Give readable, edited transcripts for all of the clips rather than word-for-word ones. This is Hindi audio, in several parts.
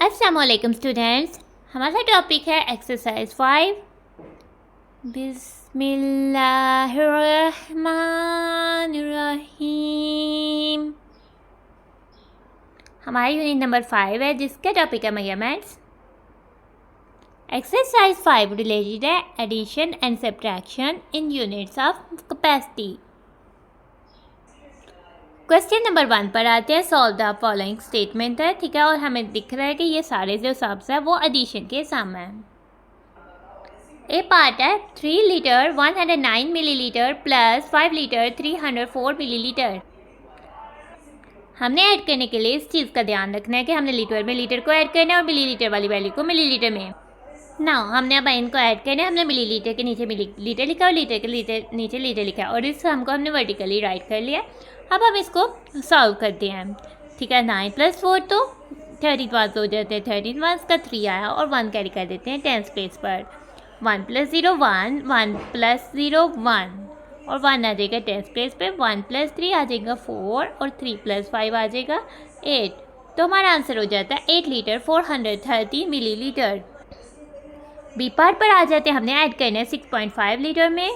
अस्सलामुअलैकुम स्टूडेंट्स, हमारा टॉपिक है एक्सरसाइज 5। बिस्मिल्लाहिर्रहमानिर्रहीम। हमारा यूनिट नंबर 5 है जिसका टॉपिक है मेजरमेंट्स। एक्सरसाइज 5 रिलेटेड है addition and subtraction in units of capacity. Question number 1 पर आते हैं। सॉल्व द फॉलोइंग स्टेटमेंट है, ठीक है, और हमें दिख रहा है कि ये सारे जो सब्स है वो एडिशन के सम है। ए पार्ट है 3 litre 109 millilitre plus 5 litre 304 millilitre. हमने ऐड करने के लिए इस चीज़ का ध्यान रखना है कि हमने लीटर में लीटर को ऐड करना है और मिलीलीटर वाली वैल्यू को मिलीलीटर में। ना हमने अब इनको ऐड करना है, हमने मिलीलीटर के नीचे मिलीलीटर लिखा और लीटर के नीचे लीटर लिखा और इस सम को हमने वर्टिकली राइट कर लिया। अब हम इसको सॉल्व करते हैं, ठीक है। 9 + 4 तो 31 हो जाते हैं। 31 का 3 आया और 1 कैरी कर देते हैं टेंस प्लेस पर। 1 + 0 1, 1 + 0 1 और 1 आ जाएगा टेंस प्लेस पे। 1 + 3 आ जाएगा 4 और 3 + 5 आ जाएगा 8। तो हमारा आंसर हो जाता है 8 लीटर 430 मिलीलीटर। बी पार्ट पर आ जाते हैं। हमने ऐड करना है 6.5 लीटर में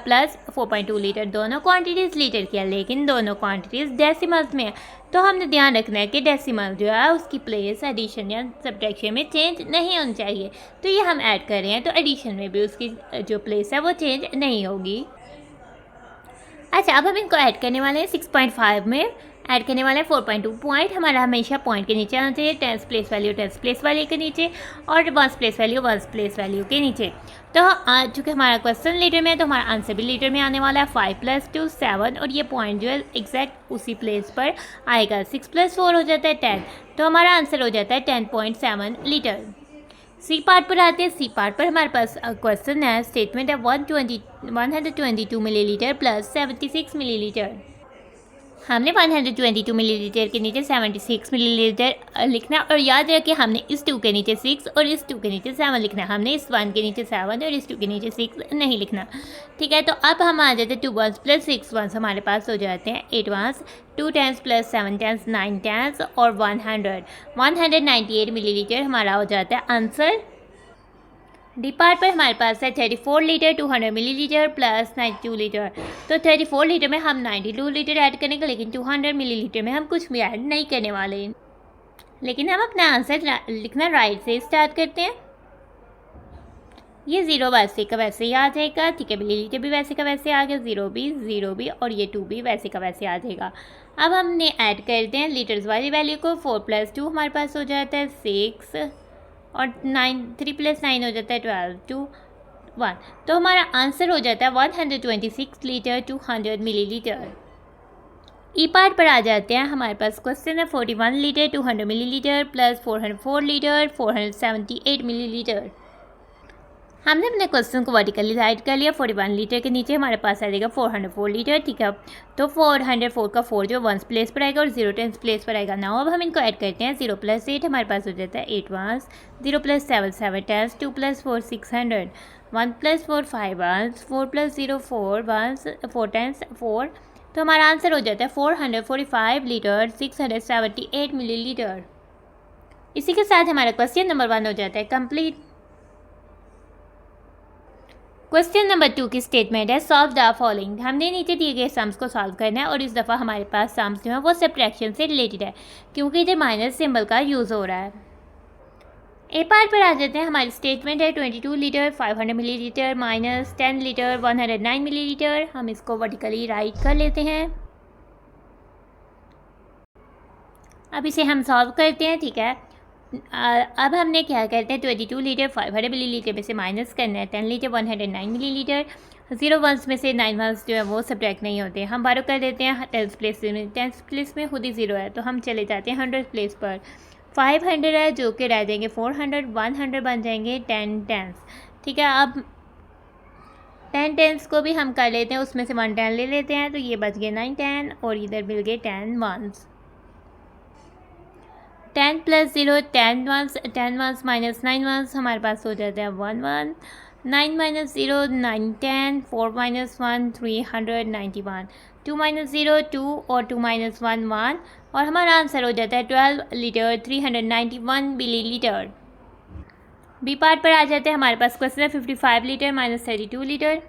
प्लस 4.2 लीटर। दोनों क्वांटिटीज़ लीटर की है लेकिन दोनों क्वांटिटीज़ डेसिमल्स में है, तो हमने ध्यान रखना है कि डेसिमल जो है उसकी प्लेस एडिशन या सब्ट्रैक्शन में चेंज नहीं होनी चाहिए। तो ये हम ऐड कर रहे हैं तो एडिशन में भी उसकी जो प्लेस है वो चेंज नहीं होगी। अच्छा, अब हम इनको ऐड करने वाले हैं। 6.5 में ऐड करने वाले हैं 4.2 पॉइंट। हमारा हमेशा पॉइंट के नीचे आना चाहिए, tens place value tens place value के नीचे और ones place value ones place value के नीचे। तो चूँकि हमारा क्वेश्चन लीटर में है तो हमारा आंसर भी लीटर में आने वाला है। 5 + 2 7 और ये पॉइंट जो है एग्जैक्ट उसी प्लेस पर आएगा। 6 + 4 हो जाता है 10, तो हमारा आंसर हो जाता है 10.7 लीटर। सी पार्ट पर आते हैं। सी पार्ट पर हमारे पास क्वेश्चन है, स्टेटमेंट है 122 मिलीलीटर प्लस 76 मिलीलीटर। हमने 122 मिलीलीटर के नीचे 76 मिलीलीटर लिखना और याद रखिए हमने इस 2 के नीचे 6 और इस 2 के नीचे 7 लिखना। हमने इस 1 के नीचे 7 और इस 2 के नीचे 6 नहीं लिखना, ठीक है। तो अब हम आ जाते हैं 2 1 + 6 1 हमारे पास हो जाते हैं 8 1, 2 10 + 7 10 9 10 और 198 मिलीलीटर हमारा हो जाता है आंसर। डी पार्ट पर हमारे पास है 34 लीटर 200 मिलीलीटर प्लस 92 लीटर। तो 34 लीटर में हम 92 लीटर ऐड करेंगे लेकिन 200 मिलीलीटर में हम कुछ भी ऐड नहीं करने वाले। लेकिन हम अपना आंसर लिखना राइट से स्टार्ट करते हैं। ये 0 वैसे का वैसे ही आ जाएगा, ठीक है। मिलीलीटर भी वैसे का वैसे आ गया, 0 भी और ये 2 भी वैसे का वैसे आ जाएगा। अब हमने ऐड करते हैं लीटर्स वाली वैल्यू को। 4 + 2 हमारे पास हो जाता है 6 और 3 + 9 हो जाता है 12 2 1। तो हमारा आंसर हो जाता है 126 लीटर 200 मिलीलीटर। ई पार्ट पर आ जाते हैं। हमारे पास क्वेश्चन है 41 litre 200 millilitre plus 404 litre 478 millilitre. हमने अपने क्वेश्चन को वर्टिकली राइट कर लिया। 41 लीटर के नीचे हमारे पास आ जाएगा 404 लीटर, ठीक है। तो 404 का 4 जो 1 प्लेस पर आएगा और 0 10 प्लेस पर आएगा। नाउ अब हम इनको ऐड करते हैं। 0 + 8 हमारे पास हो जाता है 8 1, 0 + 7 7 10, 2 + 4 600, 1 + 4 5 1, 4 + 0 4 1, 4 10 4। तो हमारा आंसर हो जाता है 445 लीटर 678 मिलीलीटर। इसी के साथ हमारा क्वेश्चन नंबर 1 हो जाता है कंप्लीट। क्वेश्चन नंबर 2 की स्टेटमेंट है सॉल्व द फॉलोइंग। हमने नीचे दिए गए सम्स को सॉल्व करना है और इस दफ़ा हमारे पास सम्स जो है वो सब्ट्रैक्शन से रिलेटेड है क्योंकि इधर माइनस सिंबल का यूज़ हो रहा है। ए पार्ट पर आ जाते हैं। हमारी स्टेटमेंट है 22 litre 500 millilitre minus 10 litre 109 millilitre. हम इसको वर्टिकली राइट कर लेते हैं। अब इसे हम सॉल्व करते हैं, ठीक है। अब हमने क्या करते हैं 22 लीटर 500 मिलीलीटर में से माइनस करना है 10 लीटर 109 मिलीलीटर। 0 1 में से 9 1 जो है वो सब्ट्रैक्ट नहीं होते। हम बारो कर देते हैं 10 प्लेस में। 10 प्लेस में खुद ही 0 है तो हम चले जाते हैं 100 प्लेस पर। 500 है जो कि रह देंगे 400, 100 बन जाएंगे 10 10, ठीक है। अब 10 10 को भी हम कर लेते हैं, उसमें से 1 10 ले लेते हैं तो ये बच गए 9 10 और इधर मिल गए 10 1। 10 + 0 10 1 माइनस 9 1 हमारे पास हो जाता है 1 1। 9 - 0 9 10, 4 - 1 391, 2 - 0 2 और 2 - 1 1 और हमारा आंसर हो जाता है 12 लीटर 391 मिलीलीटर। बी पार्ट पर आ जाते हैं। हमारे पास क्वेश्चन है 55 लीटर माइनस 32 लीटर।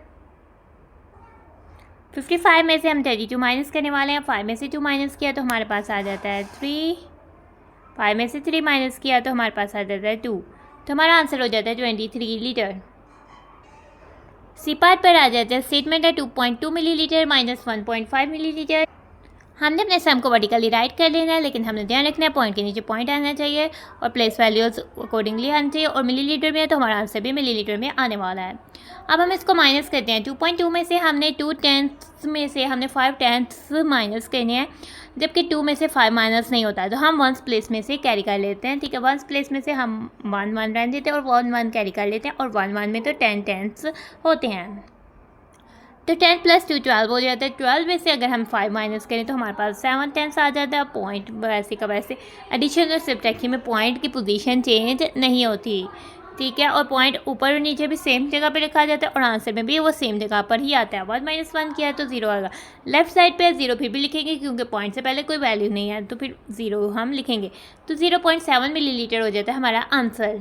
55 में से हम 32 माइनस करने वाले हैं। 5 में से 2 माइनस किया तो हमारे पास आ जाता है 3। 5 में से 3 माइनस किया तो हमारे पास आ जाता है 2। तो हमारा आंसर हो जाता है 23 लीटर। सी पार्ट पर आ जाता है। स्टेटमेंट है 2.2 मिलीलीटर माइनस 1.5 मिलीलीटर। हमने अपने सम को वर्टिकली राइट कर लेना है, लेकिन हमने ध्यान रखना है पॉइंट के नीचे पॉइंट आना चाहिए और प्लेस वैल्यूज अकॉर्डिंगली आना चाहिए। और मिलीलीटर में है तो हमारा आंसर भी मिलीलीटर में आने वाला है। अब हम इसको माइनस करते हैं। 2.2 में से हमने 2/10 में से हमने 5/10 माइनस करने हैं, जबकि 2 में से 5 माइनस नहीं होता है तो हम 1 प्लेस में से कैरी कर लेते हैं। ठीक है, 1 प्लेस में से हम 1 रहने देते हैं और 1 कैरी कर लेते हैं। और 1 में तो 10 होते हैं, तो 10 + 2 12 हो जाता है। 12 में से अगर हम 5 माइनस करें तो हमारे पास 7 आ जाता है। पॉइंट वैसे का वैसे एडिशन और सब्ट्रैक्शन में पॉइंट की पोजीशन चेंज नहीं होती। ठीक है, और पॉइंट ऊपर और नीचे भी सेम जगह पे रखा जाता है और आंसर में भी वो सेम जगह पर ही आता है। 1 - 1 किया है तो 0 आएगा। लेफ्ट साइड पे 0 फिर भी लिखेंगे क्योंकि पॉइंट से पहले कोई वैल्यू नहीं है, तो फिर 0 हम लिखेंगे। तो 0.7 मिलीलीटर हो जाता है हमारा आंसर।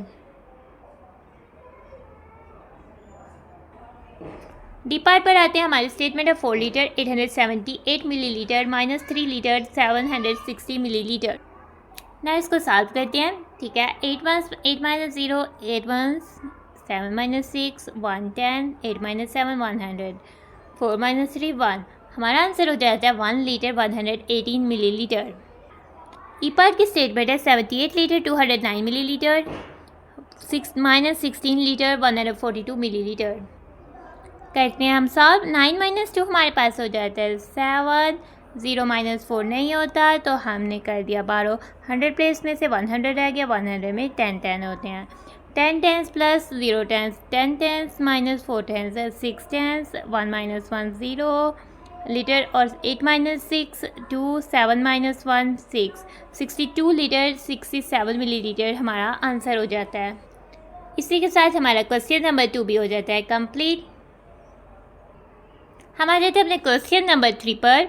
डी पार्ट पर आते हैं। हमारी स्टेटमेंट है 4 litre 878 millilitre minus 3 litre 760 millilitre. ना इसको सॉल्व करते हैं। ठीक है, 8 - 0 8 1 7 - 6 1 10 8 - 7 100 4 - 3 1। हमारा आंसर हो जाता है 1 लीटर 118 मिलीलीटर। ई पार्ट की स्टेटमेंट है 78 लीटर 209 मिलीलीटर 6 - 16 लीटर 142 मिलीलीटर। करते हैं हम सॉल्व। 9 - 2 हमारे पास हो जाता है 7। 0 - 4 नहीं होता तो हमने कर दिया 12। 100 प्लेस में से 100 रह गया। 100 में 10 होते हैं। 10 10 प्लस 0 10 10 10 माइनस 4 10 6 10 1 - 1 0 लीटर और 8 - 6 2 7 - 1 6 62 लीटर 67 मिलीलीटर हमारा आंसर हो जाता है। इसी के साथ हमारा क्वेश्चन नंबर 2 भी हो जाता है कंप्लीट। हम आ जाते हैं अपने क्वेश्चन नंबर 3 पर।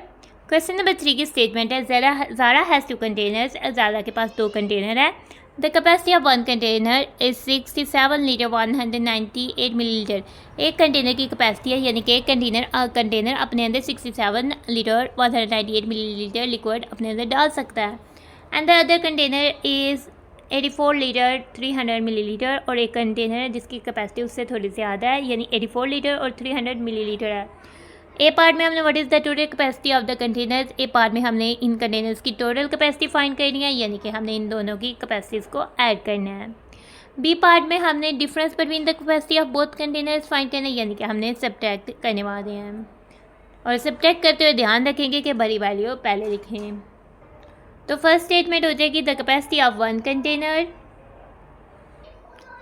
क्वेश्चन नंबर 3 की स्टेटमेंट है ज़ारा हैज़ 2 कंटेनर्स। ज़ारा के पास 2 कंटेनर है। The capacity of 1 container is 67 litre 198 millilitre. एक कंटेनर की कैपेसिटी है, यानी कि एक कंटेनर अपने अंदर 67 लीटर 198 मिलीलीटर लिक्विड अपने अंदर डाल सकता है। And the other container is 84 litre 300 millilitre. और एक कंटेनर है जिसकी कैपेसिटी उससे थोड़ी ज़्यादा है, यानी 84 लीटर और 300 मिलीलीटर है। ए पार्ट में हमने what is the total capacity of the containers. A part में हमने इन कंटेनर्स की टोटल कैपेसिटी फाइंड करनी है, यानी कि हमने इन दोनों की कैपेसिटीज़ को ऐड करना है। बी पार्ट में हमने difference between the capacity of both containers find करना है, यानी कि हमने सब्ट्रैक्ट करने वाले हैं। और सब्ट्रैक्ट करते हुए ध्यान रखेंगे कि बड़ी वैल्यू पहले लिखें। तो फर्स्ट स्टेटमेंट हो जाएगी द कैपेसिटी ऑफ 1 कंटेनर।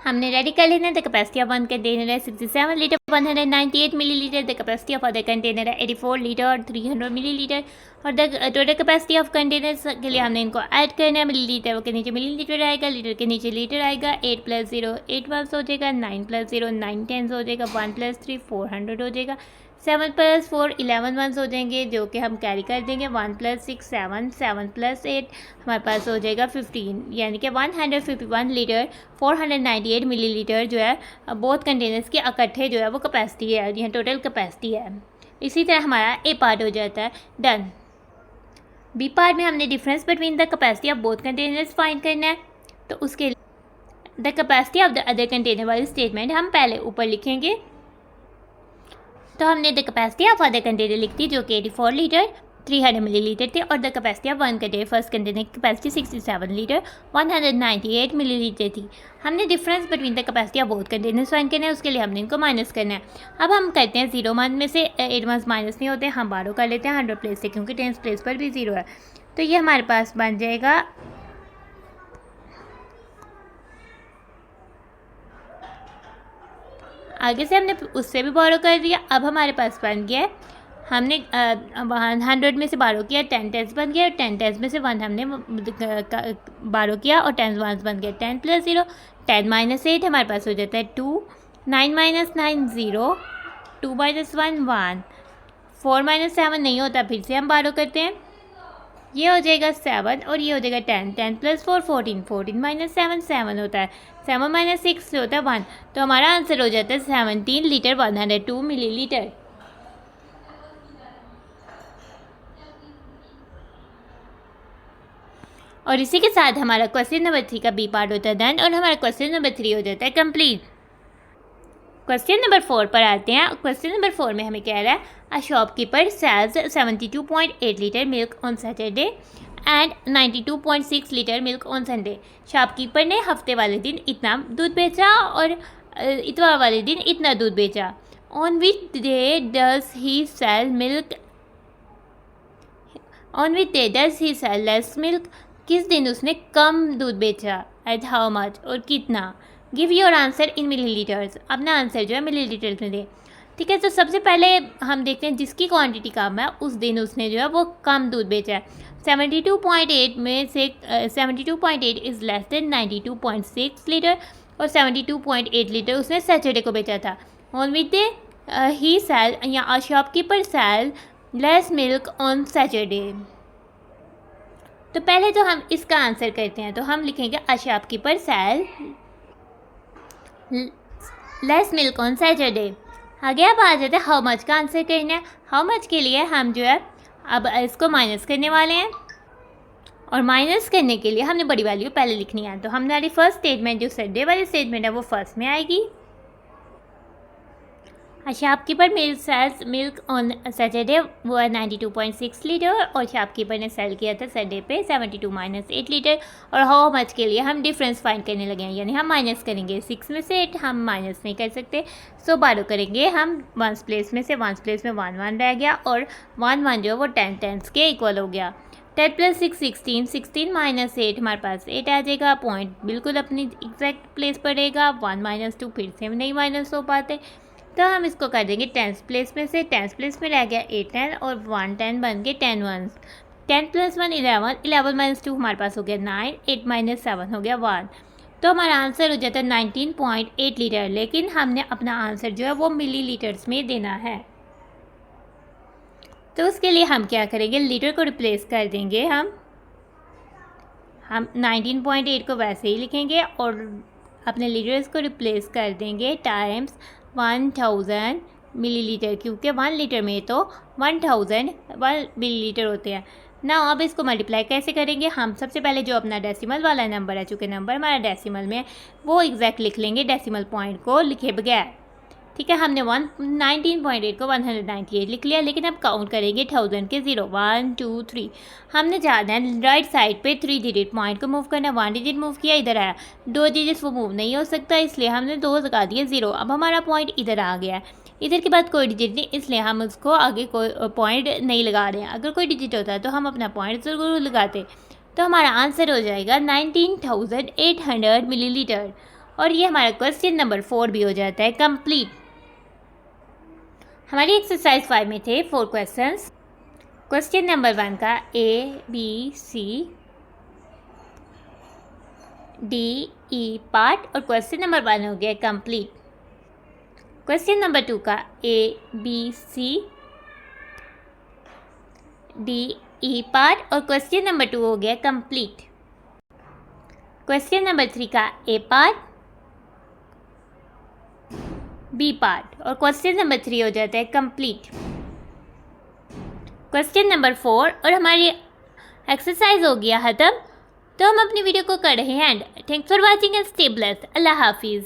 हमने रेडी कर लेना है। द कैपेसिटी ऑफ 1 कंटेनर है 67 litre 198 millilitre. The capacity of other container है 84 लीटर और 300 मिलीलीटर। और the total capacity of containers के लिए हमने इनको ऐड करना है। मिलीलीटर के नीचे मिलीलीटर आएगा, लीटर के नीचे लीटर आएगा। 8 + 0 8 1 हो जाएगा। 9 + 0 9 10 हो जाएगा। 1 + 3 400 हो जाएगा। 7 + 4 11 1 हो जाएंगे, जो कि हम कैरी कर देंगे। 1 + 6 7 7 + 8 हमारे पास हो जाएगा 15, यानी कि 151 लीटर 498 मिलीलीटर जो है बोथ कंटेनर्स के इकट्ठे जो है वो कैपेसिटी है, यहाँ टोटल कैपेसिटी है। इसी तरह हमारा ए पार्ट हो जाता है डन। बी पार्ट में हमने difference between the capacity of both containers find करना है, तो उसके the capacity of the other container वाली स्टेटमेंट हम पहले ऊपर लिखेंगे। तो हमने the capacity of other container लिख दी, जो कि 84 लीटर 300 मिलीलीटर थे। और the capacity of 1 container first container की कैपेसिटी 67 लीटर 198 मिलीलीटर थी। हमने difference between the capacity of both containers find करना है, उसके लिए हमने इनको माइनस करना है। अब हम करते हैं 0 1 में से 8 1 माइनस नहीं होते, हम 12 कर लेते हैं 100 प्लेस से, क्योंकि 10 प्लेस पर भी 0 है। तो ये हमारे पास बन जाएगा आगे से हमने उससे भी बोरो कर दिया। अब हमारे पास बन गया है, हमने 100 में से 12 किया 10 10 बन गया। 10 10 में से 1 हमने 12 किया और 10 1 बन गया। 10 + 0 10 - 8 हमारे पास हो जाता है 2। 9 - 9 0 2 - 1 1 4 - 7 नहीं होता, फिर से हम 12 करते हैं। ये हो जाएगा 7 और ये हो जाएगा 10, 10 + 4 14, 14 - 7 7 होता है, 7 - 6 होता है 1। तो हमारा आंसर हो जाता है 17 लीटर 102 मिलीलीटर। और इसी के साथ हमारा क्वेश्चन नंबर 3 का बी पार्ट होता है डन और हमारा क्वेश्चन नंबर 3 हो जाता है कंप्लीट। क्वेश्चन नंबर 4 पर आते हैं। क्वेश्चन नंबर 4 में हमें कह रहा है a shopkeeper sells 72.8 litre milk on Saturday and 92.6 litre milk on Sunday. Shopkeeper ने हफ्ते वाले दिन इतना दूध बेचा और इतवार वाले दिन इतना दूध बेचा। On which day does he sell milk, on which day does he sell less milk, किस दिन उसने कम दूध बेचा, एट हाउ मच और कितना। Give your answer in millilitres, अपना आंसर जो है मिलीलीटर्स में दे। ठीक है, तो सबसे पहले हम देखते हैं जिसकी क्वांटिटी कम है उस दिन उसने जो है वो कम दूध बेचा है। 72.8 में से 72.8 इज़ लेस देन 92.6 लीटर और 72.8 लीटर उसने सैटरडे को बेचा था। On which day he sell या shopkeeper sell less milk on Saturday. तो पहले तो हम इसका आंसर करते हैं, तो हम लिखेंगे a shopkeeper sell less milk on Saturday. आगे अब आ जाते हैं हाउ मच का आंसर करना है। हाउ मच के लिए हम जो है अब इसको माइनस करने वाले हैं और माइनस करने के लिए हमने बड़ी वैल्यू पहले लिखनी है। तो हमारी फर्स्ट स्टेटमेंट जो संडे वाली स्टेटमेंट है वो फर्स्ट में आएगी। Shopkeeper milk sells milk on Saturday वो है 92.6 लीटर और शॉपकीपर ने सेल किया था संडे पे 72 - 8 लीटर। और हाउ मच के लिए हम डिफरेंस फाइंड करने लगे हैं, यानी हम माइनस करेंगे 6 में से 8 हम माइनस नहीं कर सकते, सो बारो करेंगे हम 1 प्लेस में से 1 प्लेस में 1 1 रह गया और 1 1 जो है वो 10 10 के इक्वल हो गया। 10 + 6 16, 16 - 8 हमारे पास 8 आ जाएगा, पॉइंट बिल्कुल अपनी एग्जैक्ट प्लेस पर रहेगा। 1 - 2 फिर से नहीं माइनस हो पाते, तो हम इसको कर देंगे 10th प्लेस में से, 10th प्लेस में रह गया 8 10 और 1 10 बन गए 10 1। 10 + 1 11, 11 - 2 हमारे पास हो गया 9, 8 - 7 हो गया 1। तो हमारा आंसर हो जाता है 19.8 लीटर, लेकिन हमने अपना आंसर जो है वो मिलीलीटर्स में देना है। तो उसके लिए हम क्या करेंगे, लीटर को रिप्लेस कर देंगे हम 19.8 को वैसे ही लिखेंगे और अपने लीटर्स को रिप्लेस कर देंगे टाइम्स 1000 मिलीलीटर, क्योंकि 1 लीटर में तो 1000 मिलीलीटर होते हैं ना। अब इसको मल्टीप्लाई कैसे करेंगे, हम सबसे पहले जो अपना डेसिमल वाला नंबर है, चूँकि नंबर हमारा डेसिमल में वो एग्जैक्ट लिख लेंगे डेसिमल पॉइंट को लिखे बगैर। ठीक है, हमने 19.8 को 198 लिख लिया, लेकिन अब काउंट करेंगे 1000 के 0 1 2 3। हमने जाना है राइट साइड पे 3 डिजिट पॉइंट को मूव करना है। 1 डिजिट मूव किया, इधर आया, 2 डिजिट्स वो मूव नहीं हो सकता, इसलिए हमने 2 लगा दिए 0। अब हमारा पॉइंट इधर आ गया है, इधर के बाद कोई डिजिट नहीं, इसलिए हम उसको आगे कोई पॉइंट नहीं लगा रहे हैं। अगर कोई डिजिट होता है तो हम अपना पॉइंट ज़रूर लगाते। तो हमारा आंसर हो जाएगा 19,800 मिलीलीटर और ये हमारा क्वेश्चन नंबर 4 भी हो जाता है कंप्लीट। हमारी एक्सरसाइज 5 में थे 4 क्वेश्चंस। क्वेश्चन नंबर 1 का A B C D E part और क्वेश्चन नंबर 1 हो गया कंप्लीट। क्वेश्चन नंबर 2 का A B C D E part और क्वेश्चन नंबर 2 हो गया कंप्लीट। क्वेश्चन नंबर 3 का A पार्ट बी पार्ट और क्वेश्चन नंबर 3 हो जाता है कंप्लीट। क्वेश्चन नंबर 4 और हमारी एक्सरसाइज हो गया ख़त्म। तो हम अपनी वीडियो को कर रहे हैं and thanks for watching and stay blessed. अल्लाह हाफिज़।